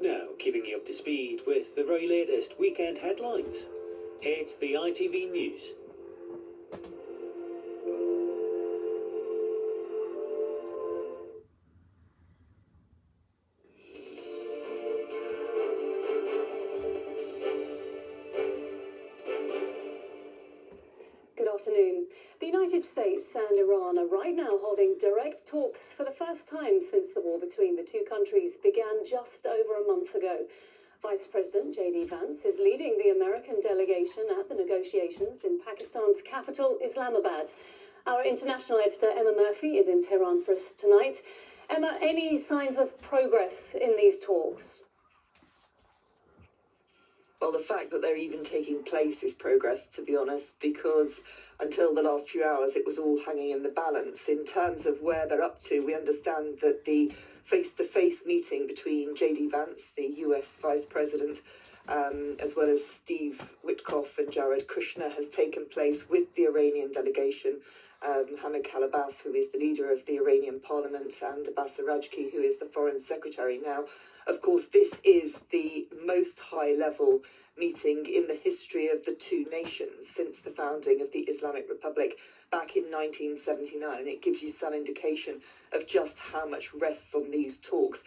Now, keeping you up to speed with the very latest weekend headlines. It's the ITV News. Good afternoon. The United States and Iran are right now holding direct talks for the first time since the war between the two countries began just over a month ago. Vice President J.D. Vance is leading the American delegation at the negotiations in Pakistan's capital, Islamabad. Our international editor, Emma Murphy, is in Tehran for us tonight. Emma, any signs of progress in these talks? Well, the fact that they're even taking place is progress, to be honest, because until the last few hours it was all hanging in the balance. In terms of where they're up to, we understand that the face-to-face meeting between J.D. Vance, the US Vice President, as well as Steve Witkoff and Jared Kushner, has taken place with the Iranian delegation, Mohammad Khalibaf, who is the leader of the Iranian parliament, and Abbas Arajki, who is the foreign secretary. Now, of course, this is the most high-level meeting in the history of the two nations since the founding of the Islamic Republic back in 1979, and it gives you some indication of just how much rests on these talks.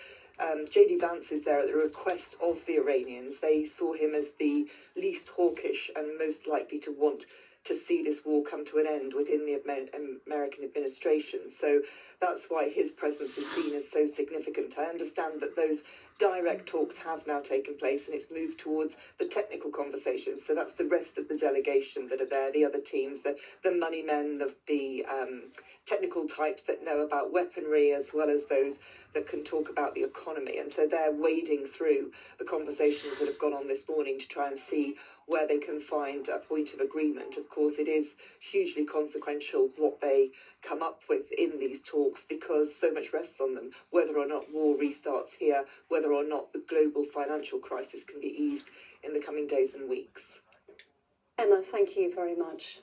J.D. Vance is there at the request of the Iranians. They saw him as the least hawkish and most likely to want to see this war come to an end within the American administration. So that's why his presence is seen as so significant. I understand that those direct talks have now taken place and it's moved towards the technical conversations. So that's the rest of the delegation that are there, the other teams, the money men, the technical types that know about weaponry, as well as those that can talk about the economy. And so they're wading through the conversations that have gone on this morning to try and see where they can find a point of agreement. Of course, it is hugely consequential what they come up with in these talks because so much rests on them, whether or not war restarts here, whether or not the global financial crisis can be eased in the coming days and weeks. Emma, thank you very much.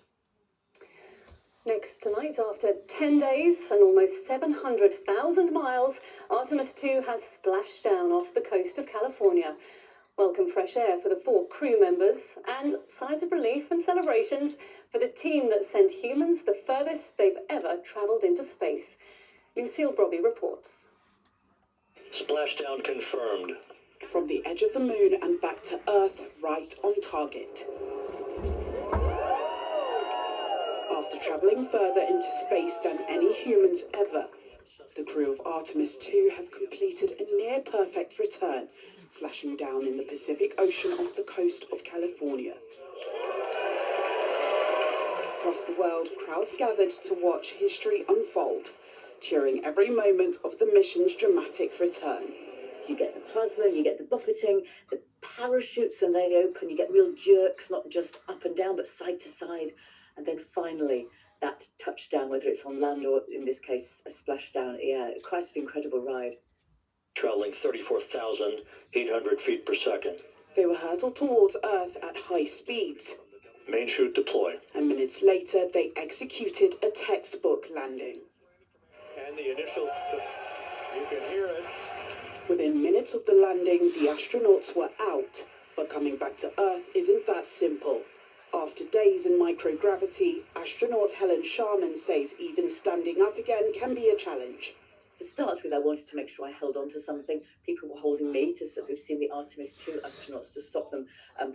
Next tonight, after 10 days and almost 700,000 miles, Artemis II has splashed down off the coast of California. Welcome fresh air for the 4 crew members and sighs of relief and celebrations for the team that sent humans the furthest they've ever travelled into space. Lucille Brobby reports. Splashdown confirmed. From the edge of the moon and back to Earth, right on target. After travelling further into space than any humans ever, the crew of Artemis II have completed a near-perfect return, splashing down in the Pacific Ocean off the coast of California. Across the world, crowds gathered to watch history unfold, cheering every moment of the mission's dramatic return. So you get the plasma, you get the buffeting, the parachutes when they open, you get real jerks, not just up and down, but side to side. And then finally, that touchdown, whether it's on land or, in this case, a splashdown. Yeah, quite an incredible ride. Traveling 34,800 feet per second. They were hurtled towards Earth at high speeds. Main chute deploy. And minutes later, they executed a textbook landing. And the initial, you can hear it. Within minutes of the landing, the astronauts were out. But coming back to Earth isn't that simple. After days in microgravity, astronaut Helen Sharman says even standing up again can be a challenge. To start with, I wanted to make sure I held on to something. People were holding me to, we've seen the Artemis II astronauts, to stop them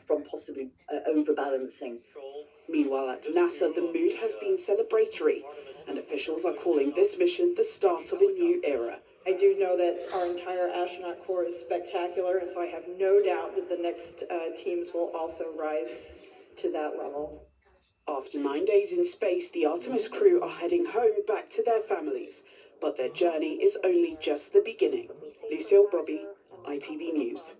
from possibly overbalancing. Meanwhile, at NASA, the mood has been celebratory, and officials are calling this mission the start of a new era. I do know that our entire astronaut corps is spectacular, and so I have no doubt that the next teams will also rise to that level. After 9 days in space, the Artemis crew are heading home back to their families. But their journey is only just the beginning. Lucille Brobby, ITV News.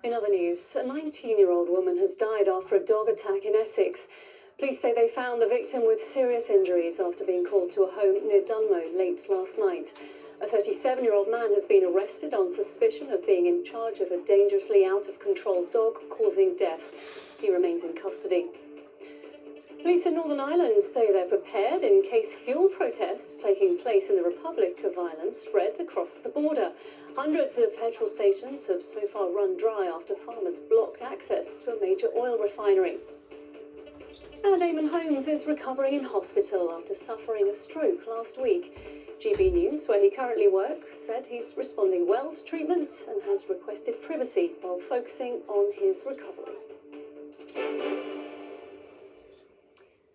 In other news, a 19-year-old woman has died after a dog attack in Essex. Police say they found the victim with serious injuries after being called to a home near Dunmow late last night. A 37-year-old man has been arrested on suspicion of being in charge of a dangerously out-of-control dog causing death. He remains in custody. Police in Northern Ireland say they're prepared in case fuel protests taking place in the Republic of Ireland spread across the border. Hundreds of petrol stations have so far run dry after farmers blocked access to a major oil refinery. And Eamon Holmes is recovering in hospital after suffering a stroke last week. GB News, where he currently works, said he's responding well to treatment and has requested privacy while focusing on his recovery.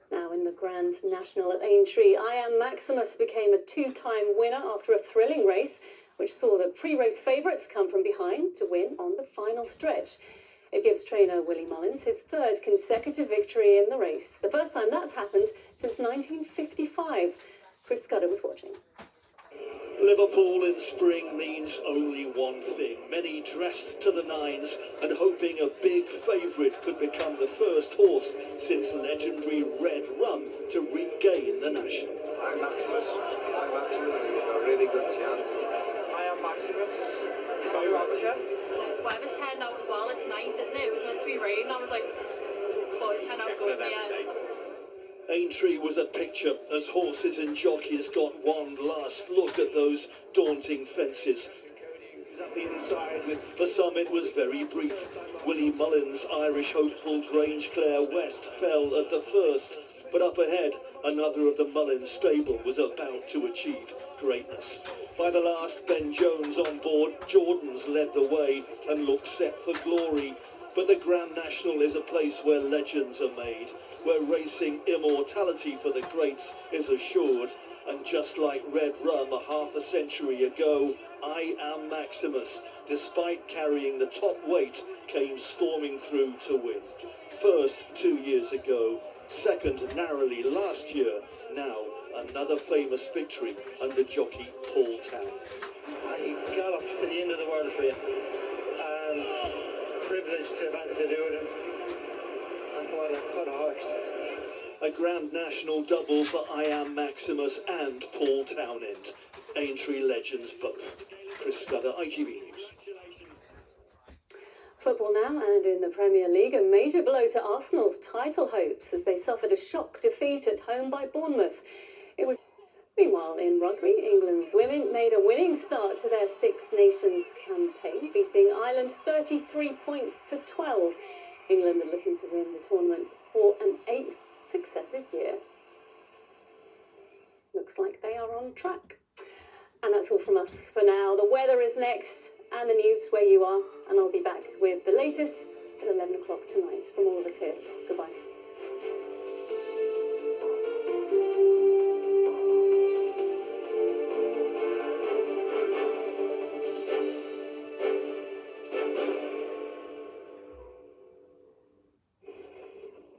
Now in the Grand National at Aintree, I Am Maximus became a two-time winner after a thrilling race, which saw the pre-race favourite come from behind to win on the final stretch. It gives trainer Willie Mullins his third consecutive victory in the race, the first time that's happened since 1955. Chris Scudder was watching. Liverpool in spring means only one thing. Many dressed to the nines and hoping a big favourite could become the first horse since legendary Red Rum to regain the National. I'm Maximus. I'm Maximus. It's a really good chance. I Am Maximus. Are you happy yet? Weather's turned out as well. It's nice, isn't it? It was meant to be rain. I was like, but it turned out good in the end. Aintree was a picture as horses and jockeys got one last look at those daunting fences. Up the inside with For some it was very brief. Willie Mullins' Irish hopeful Grange Clare West fell at the first, but up ahead another of the Mullins stable was about to achieve greatness. By the last Ben Jones on board, Jordan's led the way and looked set for glory. But the Grand National is a place where legends are made, where racing immortality for the greats is assured. And just like Red Rum a half a century ago, I Am Maximus, despite carrying the top weight, came storming through to win. First 2 years ago, second narrowly last year, now another famous victory under jockey Paul Town. I galloped to the end of the world for you. Privileged to do it. And what a horse. A Grand National double for I Am Maximus and Paul Townend. Aintree legends both. Chris Scudder, ITV News. Football now, and in the Premier League, a major blow to Arsenal's title hopes as they suffered a shock defeat at home by Bournemouth. It was. Meanwhile, in rugby, England's women made a winning start to their Six Nations campaign, beating Ireland 33 points to 12. England are looking to win the tournament for an 8th successive year. Looks like they are on track. And that's all from us for now. The weather is next, and the news where you are, and I'll be back with the latest at 11 o'clock tonight. From all of us here, goodbye.